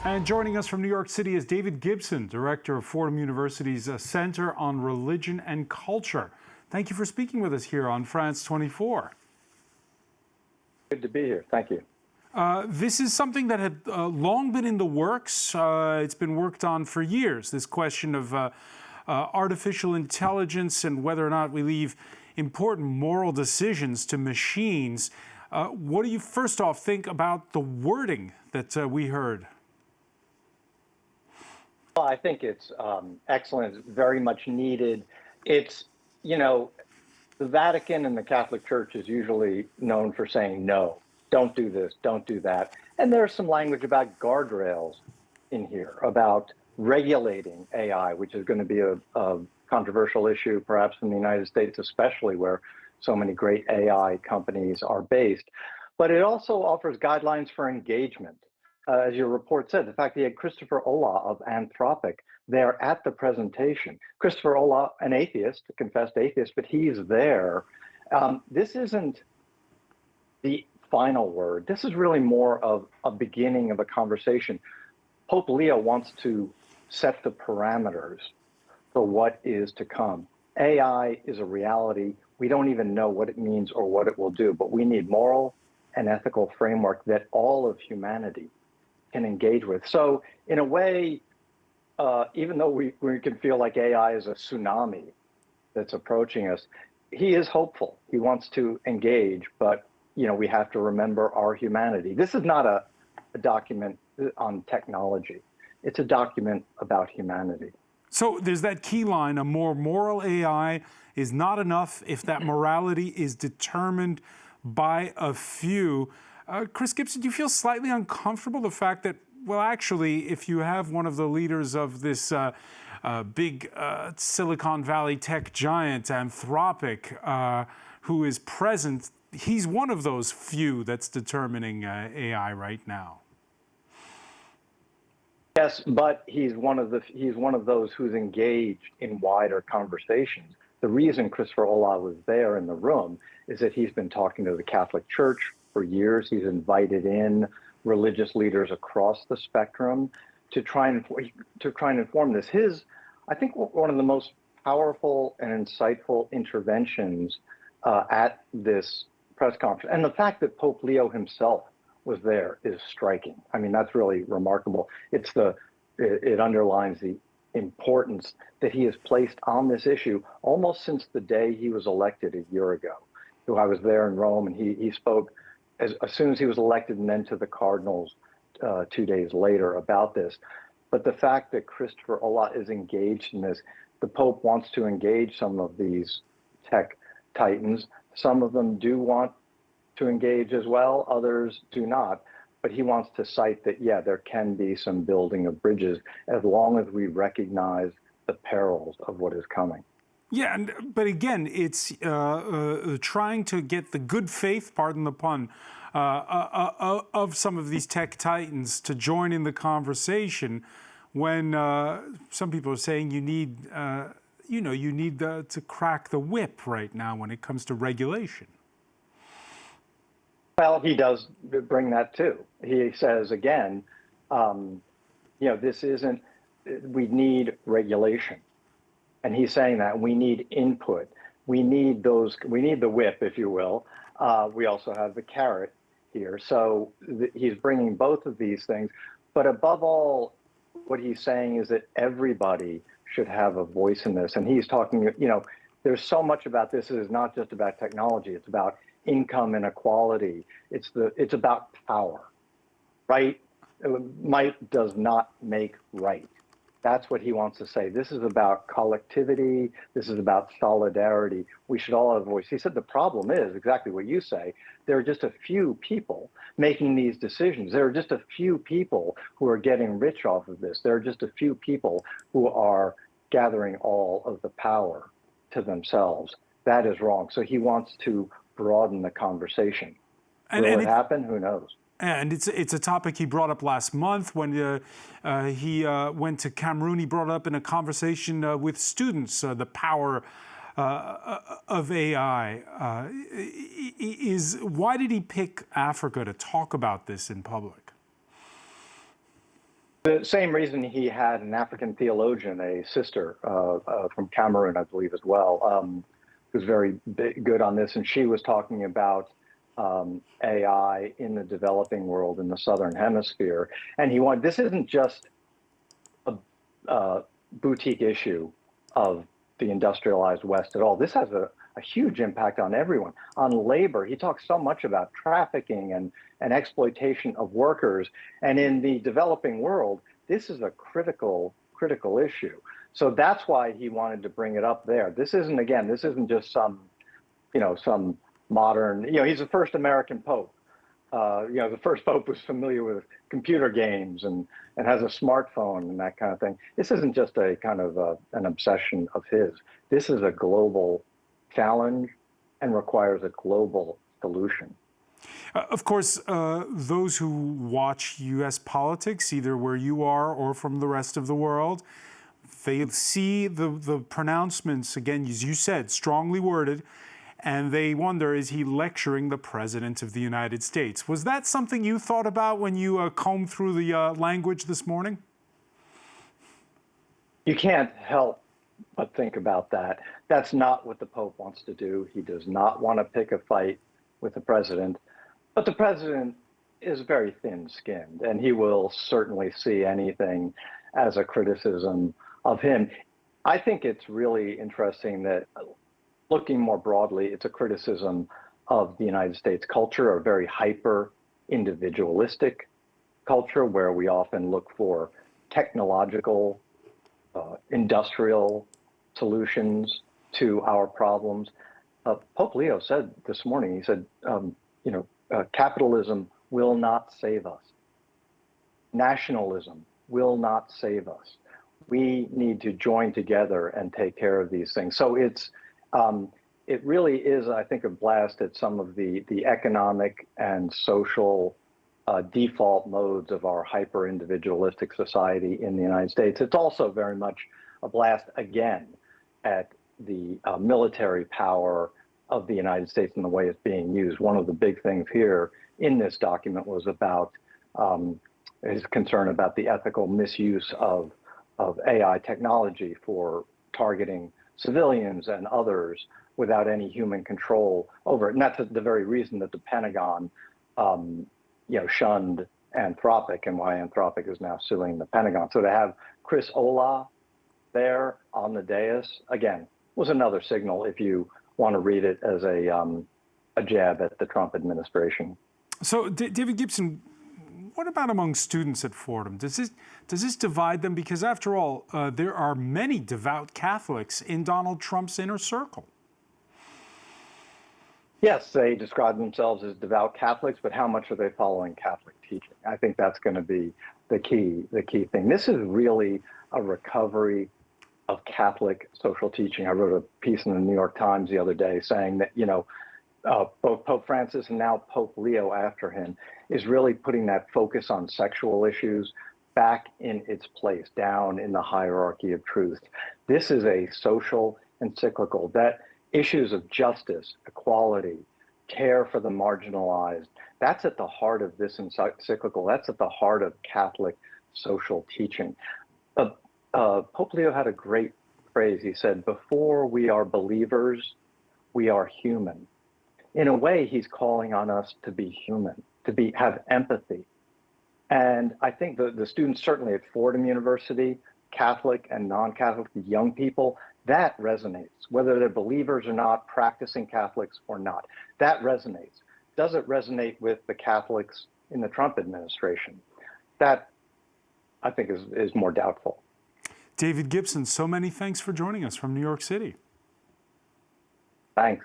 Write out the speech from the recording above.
And joining us from New York City is David Gibson, director of Fordham University's Center on Religion and Culture. Thank you for speaking with us here on France 24. Good to be here. Thank you. This is something that had long been in the works. It's been worked on for years, this question of artificial intelligence and whether or not we leave important moral decisions to machines. What do you first off think about the wording that we heard? Well, I think it's excellent. It's very much needed. It's, the Vatican and the Catholic Church is usually known for saying, no, don't do this, don't do that. And there's some language about guardrails in here, about regulating AI, which is going to be a controversial issue, perhaps in the United States, especially where so many great AI companies are based. But it also offers guidelines for engagement. As your report said, the fact that he had Christopher Olah of Anthropic there at the presentation. Christopher Olah, an atheist, a confessed atheist, but he's there. This isn't the final word. This is really more of a beginning of a conversation. Pope Leo wants to set the parameters for what is to come. AI is a reality. We don't even know what it means or what it will do, but we need moral and ethical framework that all of humanity can engage with. So in a way, even though we can feel like AI is a tsunami that's approaching us, he is hopeful. He wants to engage, but we have to remember our humanity. This is not a document on technology. It's a document about humanity. So there's that key line, a more moral AI is not enough if that morality is determined by a few. Chris Gibson, do you feel slightly uncomfortable the fact that, well, actually, if you have one of the leaders of this big Silicon Valley tech giant, Anthropic, who is present, he's one of those few that's determining AI right now? Yes, but he's one of those who's engaged in wider conversations. The reason Christopher Olah was there in the room is that he's been talking to the Catholic Church for years. He's invited in religious leaders across the spectrum to try and inform this. I think one of the most powerful and insightful interventions at this press conference, and the fact that Pope Leo himself was there, is striking. I mean, that's really remarkable. It underlines the importance that he has placed on this issue almost since the day he was elected a year ago. I was there in Rome, and he spoke as soon as he was elected, and then to the cardinals 2 days later about this. But the fact that Christopher Olah is engaged in this, the Pope wants to engage some of these tech titans. Some of them do want to engage as well, others do not. But he wants to cite that, yeah, there can be some building of bridges as long as we recognize the perils of what is coming. Yeah, but again, it's trying to get the good faith, pardon the pun, of some of these tech titans to join in the conversation when some people are saying you need, to crack the whip right now when it comes to regulation. Well, he does bring that too. He says again, we need regulation. And he's saying that we need input. We need the whip, if you will. We also have the carrot here. So he's bringing both of these things. But above all, what he's saying is that everybody should have a voice in this. And he's talking, there's so much about this. It is not just about technology. It's about income inequality. It's about power, right? Might does not make right. That's what he wants to say. This is about collectivity. This is about solidarity. We should all have a voice. He said the problem is exactly what you say. There are just a few people making these decisions. There are just a few people who are getting rich off of this. There are just a few people who are gathering all of the power to themselves. That is wrong. So he wants to broaden the conversation. Will it happen? Who knows? And it's a topic he brought up last month when he went to Cameroon. He brought it up in a conversation with students, the power of AI. Why did he pick Africa to talk about this in public? The same reason he had an African theologian, a sister from Cameroon, I believe, as well, who's very good on this. And she was talking about AI in the developing world in the Southern Hemisphere. And this isn't just a boutique issue of the industrialized West at all. This has a huge impact on everyone. On labor, he talks so much about trafficking and exploitation of workers. And in the developing world, this is a critical issue. So that's why he wanted to bring it up there. This isn't just some modern, he's the first American pope. The first pope was familiar with computer games and has a smartphone and that kind of thing. This isn't just a kind of an obsession of his. This is a global challenge and requires a global solution. Of course, those who watch U.S. politics, either where you are or from the rest of the world, they see the pronouncements, again, as you said, strongly worded, and they wonder, is he lecturing the President of the United States? Was that something you thought about when you combed through the language this morning? You can't help but think about that. That's not what the Pope wants to do. He does not want to pick a fight with the President. But the President is very thin-skinned, and he will certainly see anything as a criticism of him. I think it's really interesting that, looking more broadly, it's a criticism of the United States culture, a very hyper-individualistic culture where we often look for technological, industrial solutions to our problems. Pope Leo said this morning, he said, capitalism will not save us. Nationalism will not save us. We need to join together and take care of these things. So it really is, I think, a blast at some of the economic and social default modes of our hyper-individualistic society in the United States. It's also very much a blast, again, at the military power of the United States and the way it's being used. One of the big things here in this document was about his concern about the ethical misuse of AI technology for targeting civilians and others without any human control over it. And that's the very reason that the Pentagon shunned Anthropic and why Anthropic is now suing the Pentagon. So to have Chris Olah there on the dais, again, was another signal, if you want to read it as a jab at the Trump administration. So, David Gibson, what about among students at Fordham? Does this divide them? Because after all, there are many devout Catholics in Donald Trump's inner circle. Yes, they describe themselves as devout Catholics, but how much are they following Catholic teaching? I think that's going to be the key thing. This is really a recovery of Catholic social teaching. I wrote a piece in the New York Times the other day saying that, both Pope Francis and now Pope Leo after him is really putting that focus on sexual issues back in its place, down in the hierarchy of truth. This is a social encyclical that issues of justice, equality, care for the marginalized, that's at the heart of this encyclical. That's at the heart of Catholic social teaching. Pope Leo had a great phrase. He said, before we are believers, we are human. In a way, he's calling on us to be human, to have empathy. And I think the students, certainly at Fordham University, Catholic and non-Catholic, young people, that resonates, whether they're believers or not, practicing Catholics or not. That resonates. Does it resonate with the Catholics in the Trump administration? That, I think, is more doubtful. David Gibson, so many thanks for joining us from New York City. Thanks.